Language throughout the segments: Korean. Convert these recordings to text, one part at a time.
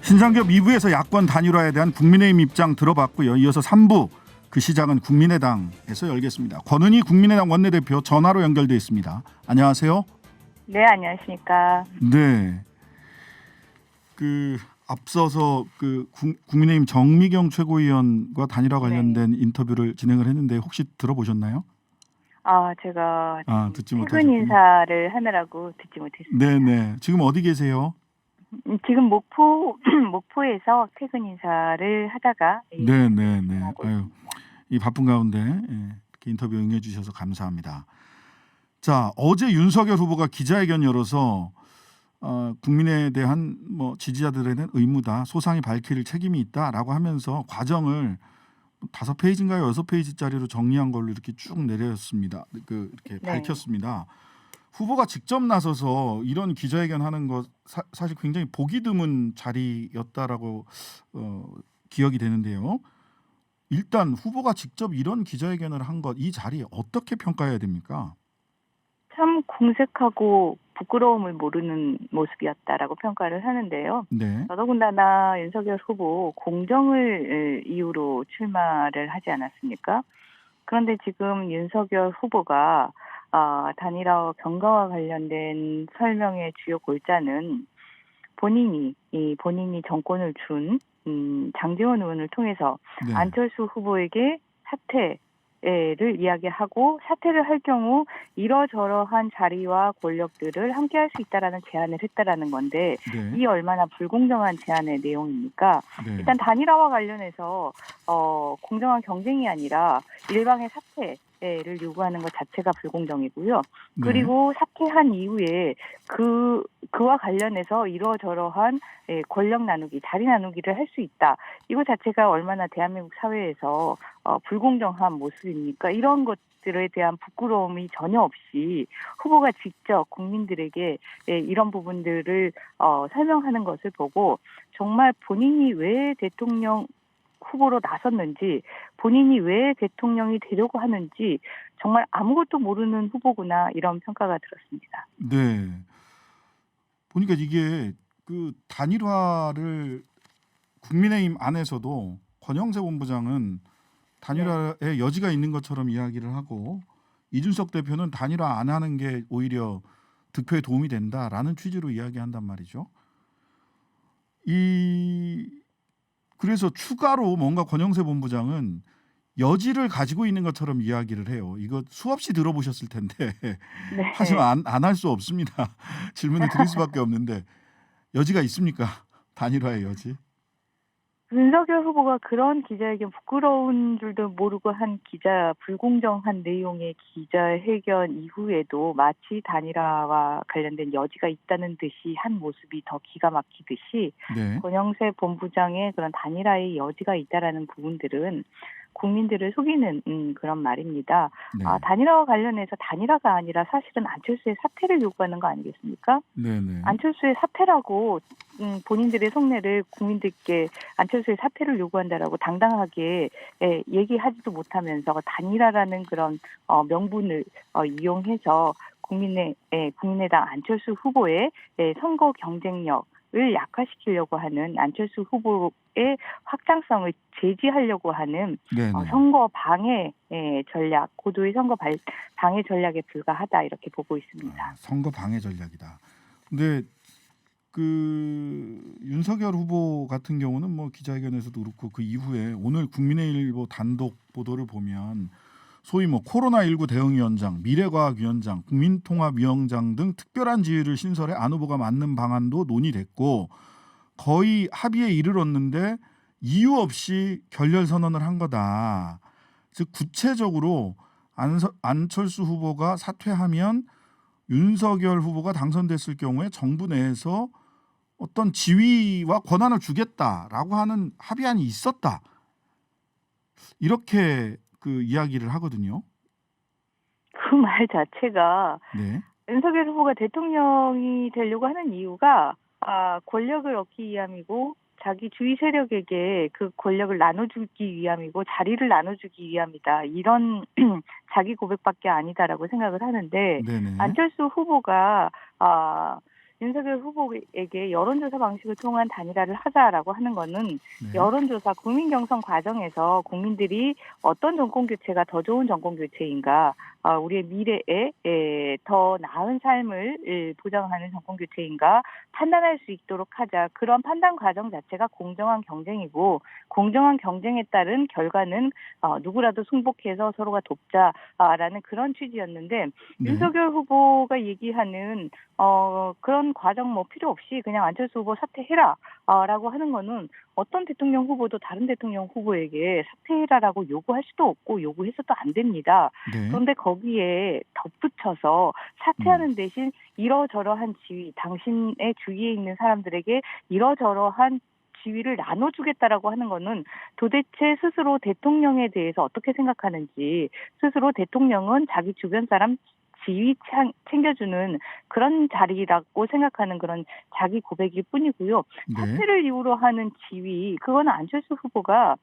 신상겹 2부에서 야권 단일화에 대한 국민의힘 입장 들어봤고요. 이어서 3부 그 시작은 국민의당에서 열겠습니다. 권은희 국민의당 원내대표 전화로 연결돼 있습니다. 안녕하세요. 네, 안녕하십니까. 네. 앞서서 국민의힘 정미경 최고위원과 단일화 관련된 인터뷰를 진행을 했는데 혹시 들어보셨나요? 제가 듣지 퇴근 못하셨군요. 인사를 하느라고 듣지 못했습니다. 네네. 지금 어디 계세요? 지금 목포에서 퇴근 인사를 하다가 네네네. 하고 아유, 이 바쁜 가운데 이렇게 인터뷰 응해주셔서 감사합니다. 자, 어제 윤석열 후보가 기자회견 열어서 국민에 대한 지지자들에 대한 의무다, 소상히 밝힐 책임이 있다라고 하면서 과정을 5페이지인가요? 6페이지짜리로 정리한 걸로 이렇게 쭉 내렸습니다. 이렇게 네. 밝혔습니다. 후보가 직접 나서서 이런 기자회견 하는 거 사실 굉장히 보기 드문 자리였다라고 기억이 되는데요. 일단 후보가 직접 이런 기자회견을 한 것, 이 자리 어떻게 평가해야 됩니까? 참 공색하고 부끄러움을 모르는 모습이었다라고 평가를 하는데요. 네. 더더군다나 윤석열 후보 공정을 이유로 출마를 하지 않았습니까? 그런데 지금 윤석열 후보가 단일화와 경과와 관련된 설명의 주요 골자는 본인이 정권을 준 장제원 의원을 통해서 네. 안철수 후보에게 사퇴를 이야기하고 사퇴를 할 경우 이러저러한 자리와 권력들을 함께할 수 있다라는 제안을 했다라는 건데 네. 이 얼마나 불공정한 제안의 내용입니까? 네. 일단 단일화와 관련해서 공정한 경쟁이 아니라 일방의 사퇴를 요구하는 것 자체가 불공정이고요. 네. 그리고 사퇴한 이후에 그와 관련해서 이러저러한 권력 나누기, 자리 나누기를 할 수 있다. 이거 자체가 얼마나 대한민국 사회에서 불공정한 모습입니까? 이런 것들에 대한 부끄러움이 전혀 없이 후보가 직접 국민들에게 이런 부분들을 설명하는 것을 보고 정말 본인이 왜 대통령 후보로 나섰는지, 본인이 왜 대통령이 되려고 하는지 정말 아무것도 모르는 후보구나 이런 평가가 들었습니다. 네. 보니까 이게 단일화를 국민의힘 안에서도 권영세 본부장은 단일화의 여지가 있는 것처럼 이야기를 하고 이준석 대표는 단일화 안 하는 게 오히려 득표에 도움이 된다라는 취지로 이야기한단 말이죠. 그래서 추가로 뭔가 권영세 본부장은 여지를 가지고 있는 것처럼 이야기를 해요. 이거 수없이 들어보셨을 텐데 네. 하지만 안 할 수 없습니다. 질문을 드릴 수밖에 없는데 여지가 있습니까? 단일화의 여지? 윤석열 후보가 그런 기자회견 부끄러운 줄도 모르고 한 불공정한 내용의 기자회견 이후에도 마치 단일화와 관련된 여지가 있다는 듯이 한 모습이 더 기가 막히듯이 네. 권영세 본부장의 그런 단일화의 여지가 있다라는 부분들은 국민들을 속이는 그런 말입니다. 네. 단일화와 관련해서 단일화가 아니라 사실은 안철수의 사퇴를 요구하는 거 아니겠습니까? 네네. 안철수의 사퇴라고 본인들의 속내를 국민들께 안철수의 사퇴를 요구한다라고 당당하게 얘기하지도 못하면서 단일화라는 그런 명분을 이용해서 국민의당 안철수 후보의 선거 경쟁력을 약화시키려고 하는 안철수 후보의 확장성을 제지하려고 하는 네네. 선거 방해 전략, 고도의 선거 방해 전략에 불과하다 이렇게 보고 있습니다. 선거 방해 전략이다. 근데 윤석열 후보 같은 경우는 기자회견에서도 그렇고 그 이후에 오늘 국민의일보 단독 보도를 보면 소위 코로나19 대응위원장, 미래과학위원장, 국민통합위원장 등 특별한 지위를 신설해 안 후보가 맡는 방안도 논의됐고 거의 합의에 이르렀는데 이유 없이 결렬 선언을 한 거다. 즉 구체적으로 안철수 후보가 사퇴하면 윤석열 후보가 당선됐을 경우에 정부 내에서 어떤 지위와 권한을 주겠다라고 하는 합의안이 있었다. 이렇게 이야기를 하거든요. 그 말 자체가 네. 윤석열 후보가 대통령이 되려고 하는 이유가 권력을 얻기 위함이고 자기 주위 세력에게 그 권력을 나눠주기 위함이고 자리를 나눠주기 위함이다. 이런 자기 고백밖에 아니다라고 생각을 하는데 네네. 안철수 후보가 윤석열 후보에게 여론조사 방식을 통한 단일화를 하자라고 하는 거는 네. 여론조사 국민 경선 과정에서 국민들이 어떤 정권 교체가 더 좋은 정권 교체인가, 우리의 미래에 더 나은 삶을 보장하는 정권 교체인가 판단할 수 있도록 하자. 그런 판단 과정 자체가 공정한 경쟁이고 공정한 경쟁에 따른 결과는 누구라도 승복해서 서로가 돕자라는 그런 취지였는데 네. 윤석열 후보가 얘기하는 그런 과정 뭐 필요 없이 그냥 안철수 후보 사퇴해라라고 하는 거는 어떤 대통령 후보도 다른 대통령 후보에게 사퇴해라라고 요구할 수도 없고 요구해서도 안 됩니다. 네. 그런데 거기에 덧붙여서 사퇴하는 대신 이러저러한 지위, 당신의 주위에 있는 사람들에게 이러저러한 지위를 나눠주겠다라고 하는 거는 도대체 스스로 대통령에 대해서 어떻게 생각하는지, 스스로 대통령은 자기 주변 사람 지위 챙겨주는 그런 자리라고 생각하는 그런 자기 고백일 뿐이고요. 네. 사퇴를 이유로 하는 지위, 그거는 안철수 후보가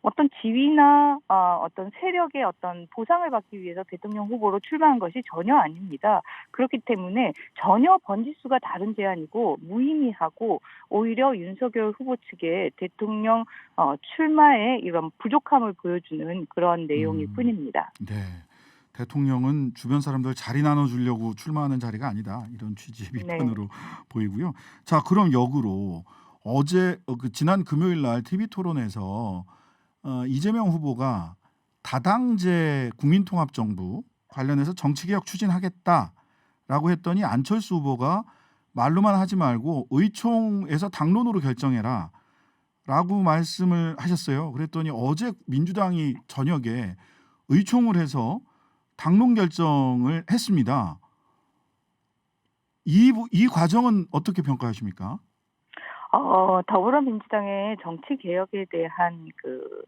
어떤 지위나 어떤 세력의 어떤 보상을 받기 위해서 대통령 후보로 출마한 것이 전혀 아닙니다. 그렇기 때문에 전혀 번지수가 다른 제안이고 무의미하고 오히려 윤석열 후보 측의 대통령 출마의 이런 부족함을 보여주는 그런 내용일 뿐입니다. 네. 대통령은 주변 사람들 자리 나눠주려고 출마하는 자리가 아니다. 이런 취지의 비판으로 보이고요. 자, 그럼 역으로 어제 지난 금요일 날 TV 토론에서 이재명 후보가 다당제 국민통합정부 관련해서 정치개혁 추진하겠다라고 했더니 안철수 후보가 말로만 하지 말고 의총에서 당론으로 결정해라 라고 말씀을 하셨어요. 그랬더니 어제 민주당이 저녁에 의총을 해서 당론 결정을 했습니다. 이 과정은 어떻게 평가하십니까? 더불어민주당의 정치 개혁에 대한 그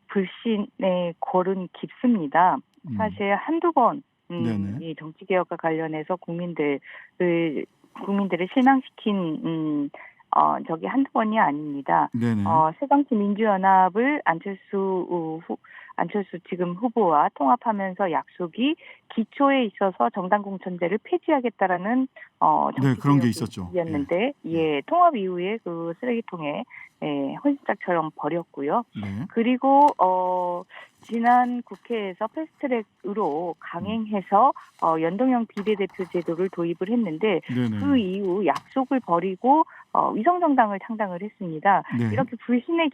불신의 골은 깊습니다. 사실 한두 번 네네. 이 정치 개혁과 관련해서 국민들을 실망시킨 적이 한두 번이 아닙니다. 네네. 새정치민주연합을 안철수 지금 후보와 통합하면서 약속이 기초에 있어서 정당 공천제를 폐지하겠다라는 네, 그런 게 있었죠. 정치개혁이었는데 통합 이후에 그 쓰레기통에 헌신짝처럼 버렸고요. 네. 그리고 지난 국회에서 패스트트랙으로 강행해서 연동형 비례대표 제도를 도입을 했는데 네네. 그 이후 약속을 버리고 위성정당을 창당을 했습니다. 네. 이렇게 불신의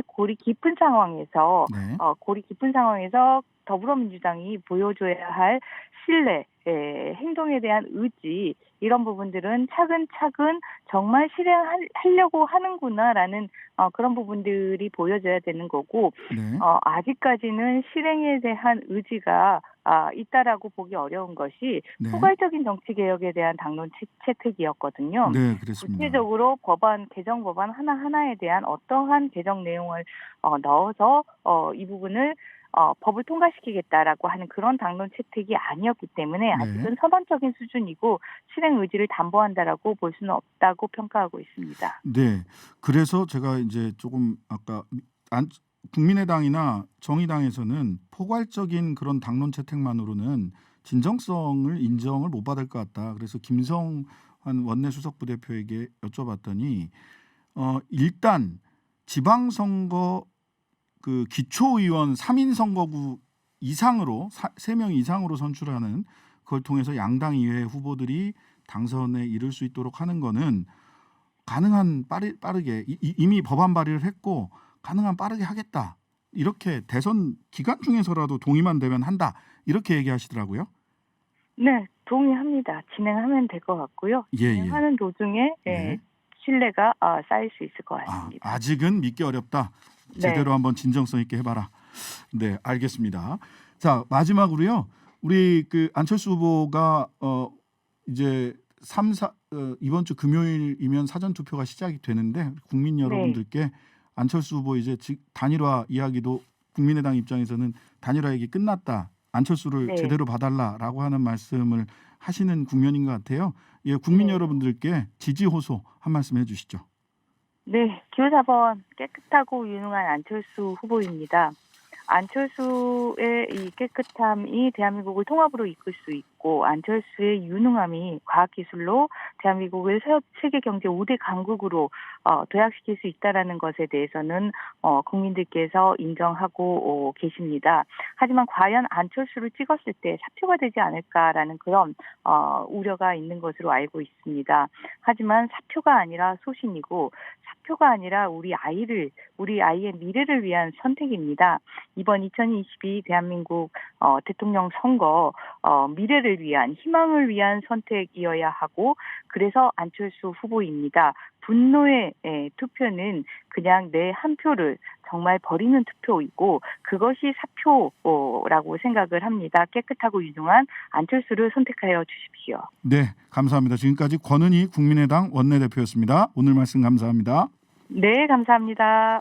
골이 깊은 상황에서 네. 골이 깊은 상황에서 더불어민주당이 보여줘야 할 신뢰, 행동에 대한 의지 이런 부분들은 차근차근 정말 실행하려고 하는구나라는 그런 부분들이 보여져야 되는 거고 네. 아직까지는 실행에 대한 의지가 있다라고 보기 어려운 것이 네. 포괄적인 정치 개혁에 대한 당론 채택이었거든요. 네, 그렇습니다. 구체적으로 개정 법안 하나하나에 대한 어떠한 개정 내용을 넣어서 이 부분을 법을 통과시키겠다라고 하는 그런 당론 채택이 아니었기 때문에 아직은 서반적인 수준이고 실행 의지를 담보한다라고 볼 수는 없다고 평가하고 있습니다. 네. 그래서 제가 이제 조금 아까 국민의당이나 정의당에서는 포괄적인 그런 당론 채택만으로는 진정성을 인정을 못 받을 것 같다. 그래서 김성환 원내 수석 부대표에게 여쭤봤더니 일단 지방선거 그 기초의원 3인 선거구 이상으로 3명 이상으로 선출하는 그걸 통해서 양당 이외의 후보들이 당선에 이를 수 있도록 하는 거는 가능한 빠르게 이미 법안 발의를 했고 가능한 빠르게 하겠다. 이렇게 대선 기간 중에서라도 동의만 되면 한다. 이렇게 얘기하시더라고요. 네, 동의합니다. 진행하면 될 것 같고요. 진행하는 도중에 신뢰가 쌓일 수 있을 것 같습니다. 아직은 믿기 어렵다. 제대로 한번 진정성 있게 해봐라. 네, 알겠습니다. 자, 마지막으로요. 우리 그 안철수 후보가 이제 이번 주 금요일이면 사전 투표가 시작이 되는데 국민 여러분들께 안철수 후보 이제 단일화 이야기도 국민의당 입장에서는 단일화 얘기 끝났다. 안철수를 제대로 봐달라라고 하는 말씀을 하시는 국면인 것 같아요. 예, 국민 여러분들께 지지 호소 한 말씀 해주시죠. 네, 기호 4번 깨끗하고 유능한 안철수 후보입니다. 안철수의 이 깨끗함이 대한민국을 통합으로 이끌 수 있고 안철수의 유능함이 과학기술로 대한민국을 세계 경제 5대 강국으로 도약시킬 수 있다라는 것에 대해서는 국민들께서 인정하고 계십니다. 하지만 과연 안철수를 찍었을 때 사표가 되지 않을까라는 그런 우려가 있는 것으로 알고 있습니다. 하지만 사표가 아니라 소신이고 사표가 아니라 우리 아이의 미래를 위한 선택입니다. 이번 2022 대한민국 대통령 선거 미래를 위한 희망을 위한 선택이어야 하고 그래서 안철수 후보입니다. 분노의 투표는 그냥 내 한 표를 정말 버리는 투표이고 그것이 사표라고 생각을 합니다. 깨끗하고 유능한 안철수를 선택하여 주십시오. 네, 감사합니다. 지금까지 권은희 국민의당 원내대표였습니다. 오늘 말씀 감사합니다. 네, 감사합니다.